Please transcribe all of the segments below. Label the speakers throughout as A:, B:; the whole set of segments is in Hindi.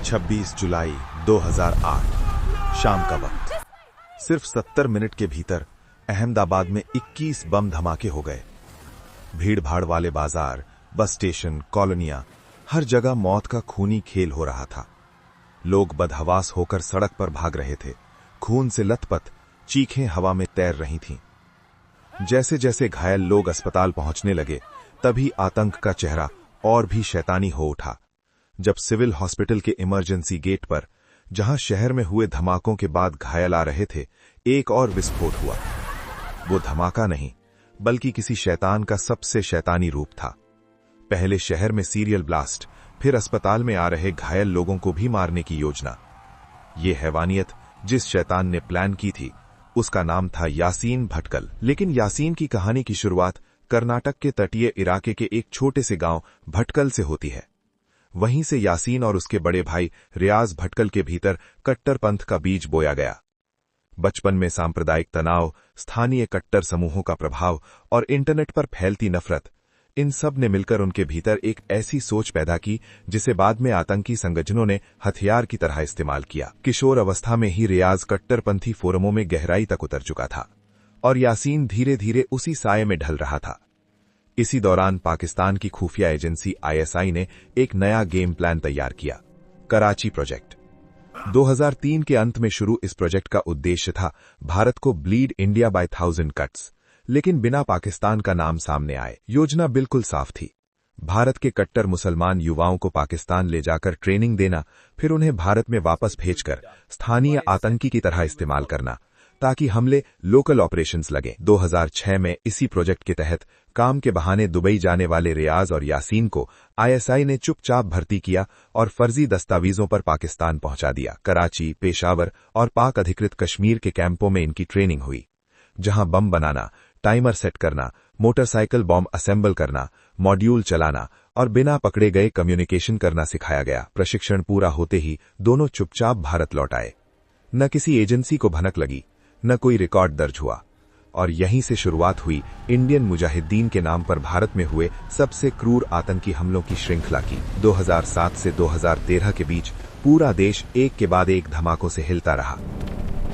A: 26 जुलाई 2008 शाम का वक्त। सिर्फ 70 मिनट के भीतर अहमदाबाद में 21 बम धमाके हो गए। भीड़ भाड़ वाले बाजार, बस स्टेशन, कॉलोनियां, हर जगह मौत का खूनी खेल हो रहा था। लोग बदहवास होकर सड़क पर भाग रहे थे। खून से लथपथ चीखें हवा में तैर रही थीं। जैसे जैसे घायल लोग अस्पताल पहुंचने लगे, तभी आतंक का चेहरा और भी शैतानी हो उठा। जब सिविल हॉस्पिटल के इमरजेंसी गेट पर, जहां शहर में हुए धमाकों के बाद घायल आ रहे थे, एक और विस्फोट हुआ। वो धमाका नहीं, बल्कि किसी शैतान का सबसे शैतानी रूप था। पहले शहर में सीरियल ब्लास्ट, फिर अस्पताल में आ रहे घायल लोगों को भी मारने की योजना। ये हैवानियत जिस शैतान ने प्लान की थी, उसका नाम था यासीन भटकल। लेकिन यासीन की कहानी की शुरुआत कर्नाटक के तटीय इलाके के एक छोटे से गांव भटकल से होती है। वहीं से यासीन और उसके बड़े भाई रियाज भटकल के भीतर कट्टरपंथ का बीज बोया गया। बचपन में सांप्रदायिक तनाव, स्थानीय कट्टर समूहों का प्रभाव और इंटरनेट पर फैलती नफरत, इन सब ने मिलकर उनके भीतर एक ऐसी सोच पैदा की जिसे बाद में आतंकी संगठनों ने हथियार की तरह इस्तेमाल किया। किशोर अवस्था में ही रियाज कट्टरपंथी फोरमों में गहराई तक उतर चुका था और यासीन धीरे धीरे उसी साये में ढल रहा था। इसी दौरान पाकिस्तान की खुफिया एजेंसी ISI ने एक नया गेम प्लान तैयार किया, कराची प्रोजेक्ट। 2003 के अंत में शुरू इस प्रोजेक्ट का उद्देश्य था भारत को ब्लीड इंडिया बाय 1000 कट्स, लेकिन बिना पाकिस्तान का नाम सामने आए। योजना बिल्कुल साफ थी, भारत के कट्टर मुसलमान युवाओं को पाकिस्तान ले जाकर ट्रेनिंग देना, फिर उन्हें भारत में वापस भेजकर स्थानीय आतंकी की तरह इस्तेमाल करना, ताकि हमले लोकल ऑपरेशंस लगे। 2006 में इसी प्रोजेक्ट के तहत काम के बहाने दुबई जाने वाले रियाज और यासीन को ISI ने चुपचाप भर्ती किया और फर्जी दस्तावेजों पर पाकिस्तान पहुंचा दिया। कराची, पेशावर और पाक अधिकृत कश्मीर के कैंपों में इनकी ट्रेनिंग हुई, जहां बम बनाना, टाइमर सेट करना, मोटरसाइकिल बॉम्ब असेंबल करना, मॉड्यूल चलाना और बिना पकड़े गए कम्युनिकेशन करना सिखाया गया। प्रशिक्षण पूरा होते ही दोनों चुपचाप भारत लौट आए। न किसी एजेंसी को भनक लगी, न कोई रिकॉर्ड दर्ज हुआ, और यहीं से शुरुआत हुई इंडियन मुजाहिदीन के नाम पर भारत में हुए सबसे क्रूर आतंकी हमलों की श्रृंखला की। 2007 से 2013 के बीच पूरा देश एक के बाद एक धमाकों से हिलता रहा।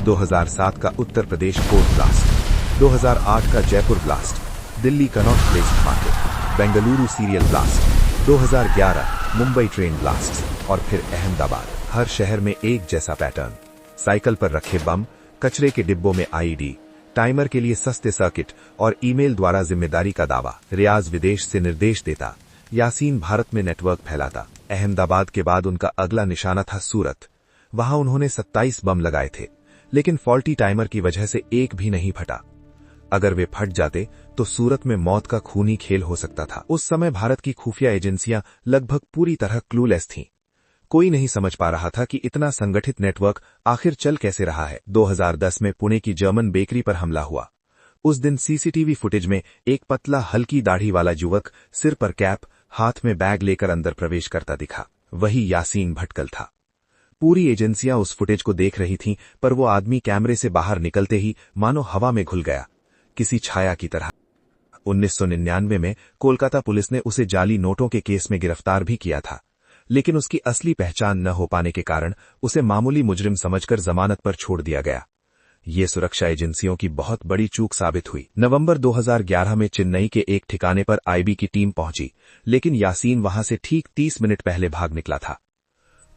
A: 2007 का उत्तर प्रदेश कोर्ट ब्लास्ट, 2008 का Jaipur blast, Delhi Connaught Place धमाके, Bengaluru serial blast, 2011 Mumbai train blast और फिर अहमदाबाद। हर शहर में एक जैसा पैटर्न, साइकिल पर रखे बम, कचरे के डिब्बों में IED, टाइमर के लिए सस्ते सर्किट और ईमेल द्वारा जिम्मेदारी का दावा। रियाज विदेश से निर्देश देता, यासीन भारत में नेटवर्क फैलाता। अहमदाबाद के बाद उनका अगला निशाना था सूरत। वहां उन्होंने 27 बम लगाए थे, लेकिन फॉल्टी टाइमर की वजह से एक भी नहीं फटा। अगर वे फट जाते तो सूरत में मौत का खूनी खेल हो सकता था। उस समय भारत की खुफिया एजेंसियां लगभग पूरी तरह क्लूलेस थीं। कोई नहीं समझ पा रहा था कि इतना संगठित नेटवर्क आखिर चल कैसे रहा है। 2010 में पुणे की जर्मन बेकरी पर हमला हुआ। उस दिन CCTV फुटेज में एक पतला हल्की दाढ़ी वाला युवक सिर पर कैप, हाथ में बैग लेकर अंदर प्रवेश करता दिखा। वही यासीन भटकल था। पूरी एजेंसियां उस फुटेज को देख रही थीं, पर वो आदमी कैमरे से बाहर निकलते ही मानो हवा में घुल गया, किसी छाया की तरह। 1999 में कोलकाता पुलिस ने उसे जाली नोटों के केस में गिरफ्तार भी किया था, लेकिन उसकी असली पहचान न हो पाने के कारण उसे मामूली मुजरिम समझकर जमानत पर छोड़ दिया गया। ये सुरक्षा एजेंसियों की बहुत बड़ी चूक साबित हुई। नवंबर 2011 में चेन्नई के एक ठिकाने पर IB की टीम पहुंची, लेकिन यासीन वहां से ठीक 30 मिनट पहले भाग निकला था।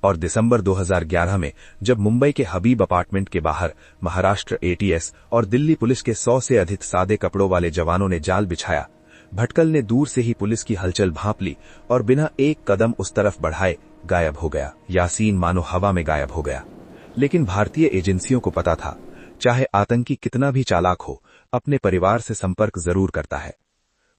A: और दिसंबर 2011 में जब मुंबई के हबीब अपार्टमेंट के बाहर महाराष्ट्र ATS और दिल्ली पुलिस के 100 से अधिक सादे कपड़ों वाले जवानों ने जाल बिछाया, भटकल ने दूर से ही पुलिस की हलचल भांप ली और बिना एक कदम उस तरफ बढ़ाए गायब हो गया। यासीन मानो हवा में गायब हो गया। लेकिन भारतीय एजेंसियों को पता था, चाहे आतंकी कितना भी चालाक हो, अपने परिवार से संपर्क जरूर करता है।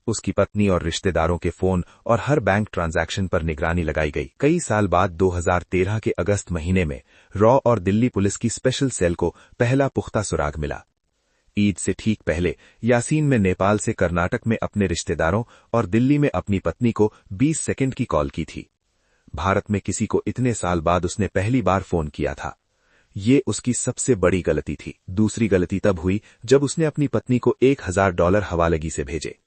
A: उसकी पत्नी और रिश्तेदारों के फोन और हर बैंक ट्रांजैक्शन पर निगरानी लगाई गई। कई साल बाद 2013 के अगस्त महीने में रॉ और दिल्ली पुलिस की स्पेशल सेल को पहला पुख्ता सुराग मिला। ईद से ठीक पहले यासीन ने नेपाल से कर्नाटक में अपने रिश्तेदारों और दिल्ली में अपनी पत्नी को 20 सेकंड की कॉल की थी। भारत में किसी को इतने साल बाद उसने पहली बार फोन किया था। ये उसकी सबसे बड़ी गलती थी। दूसरी गलती तब हुई जब उसने अपनी पत्नी को $1000 हवालगी से भेजे।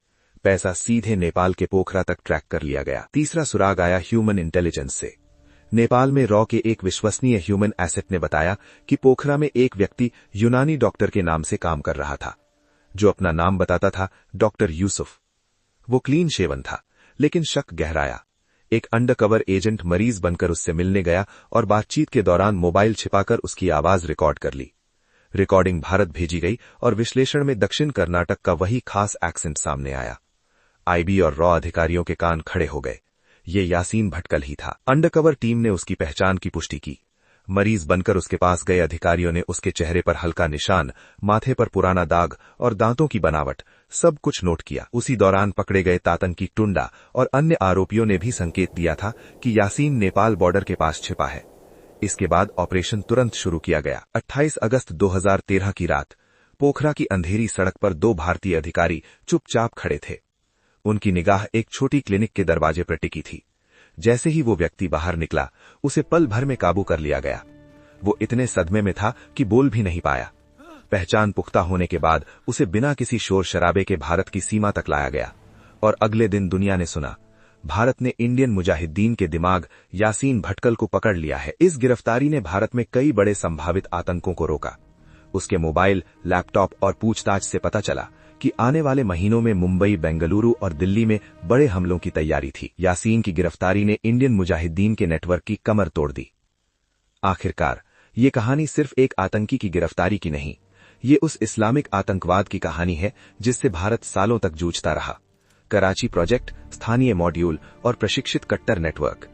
A: पैसा सीधे नेपाल के पोखरा तक ट्रैक कर लिया गया। तीसरा सुराग आया ह्यूमन इंटेलिजेंस से। नेपाल में रॉ के एक विश्वसनीय ह्यूमन एसेट ने बताया कि पोखरा में एक व्यक्ति यूनानी डॉक्टर के नाम से काम कर रहा था, जो अपना नाम बताता था डॉक्टर यूसुफ। वो क्लीन शेवन था, लेकिन शक गहराया। एक अंडरकवर एजेंट मरीज बनकर उससे मिलने गया और बातचीत के दौरान मोबाइल छिपाकर उसकी आवाज रिकॉर्ड कर ली। रिकॉर्डिंग भारत भेजी गई और विश्लेषण में दक्षिण कर्नाटक का वही खास एक्सेंट सामने आया। आईबी और रॉ अधिकारियों के कान खड़े हो गए। ये यासीन भटकल ही था। अंडरकवर टीम ने उसकी पहचान की पुष्टि की। मरीज बनकर उसके पास गए अधिकारियों ने उसके चेहरे पर हल्का निशान, माथे पर पुराना दाग और दांतों की बनावट सब कुछ नोट किया। उसी दौरान पकड़े गए तातंकी टुंडा और अन्य आरोपियों ने भी संकेत दिया था कि यासीन नेपाल बॉर्डर के पास छिपा है। इसके बाद ऑपरेशन तुरंत शुरू किया गया। 28 अगस्त 2013 की रात पोखरा की अंधेरी सड़क पर दो भारतीय अधिकारी चुपचाप खड़े थे। उनकी निगाह एक छोटी क्लिनिक के दरवाजे पर टिकी थी। जैसे ही वो व्यक्ति बाहर निकला, उसे पल भर में काबू कर लिया गया। वो इतने सदमे में था कि बोल भी नहीं पाया। पहचान पुख्ता होने के बाद उसे बिना किसी शोर शराबे के भारत की सीमा तक लाया गया और अगले दिन दुनिया ने सुना, भारत ने इंडियन मुजाहिदीन के दिमाग यासीन भटकल को पकड़ लिया है। इस गिरफ्तारी ने भारत में कई बड़े संभावित आतंकों को रोका। उसके मोबाइल, लैपटॉप और पूछताछ से पता चला कि आने वाले महीनों में मुंबई, बेंगलुरु और दिल्ली में बड़े हमलों की तैयारी थी। यासीन की गिरफ्तारी ने इंडियन मुजाहिदीन के नेटवर्क की कमर तोड़ दी। आखिरकार ये कहानी सिर्फ एक आतंकी की गिरफ्तारी की नहीं, ये उस इस्लामिक आतंकवाद की कहानी है जिससे भारत सालों तक जूझता रहा। कराची प्रोजेक्ट, स्थानीय मॉड्यूल और प्रशिक्षित कट्टर नेटवर्क,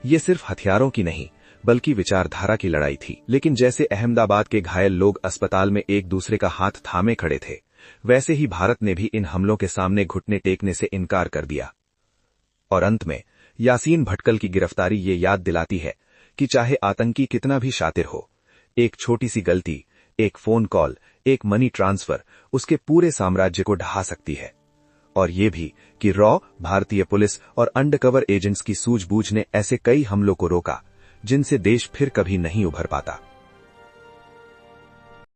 A: ये सिर्फ हथियारों की नहीं बल्कि विचारधारा की लड़ाई थी। लेकिन जैसे अहमदाबाद के घायल लोग अस्पताल में एक दूसरे का हाथ थामे खड़े थे, वैसे ही भारत ने भी इन हमलों के सामने घुटने टेकने से इनकार कर दिया। और अंत में यासीन भटकल की गिरफ्तारी ये याद दिलाती है कि चाहे आतंकी कितना भी शातिर हो, एक छोटी सी गलती, एक फोन कॉल, एक मनी ट्रांसफर उसके पूरे साम्राज्य को ढहा सकती है। और ये भी कि रॉ, भारतीय पुलिस और अंडरकवर एजेंट्स की सूझबूझ ने ऐसे कई हमलों को रोका जिनसे देश फिर कभी नहीं उभर पाता।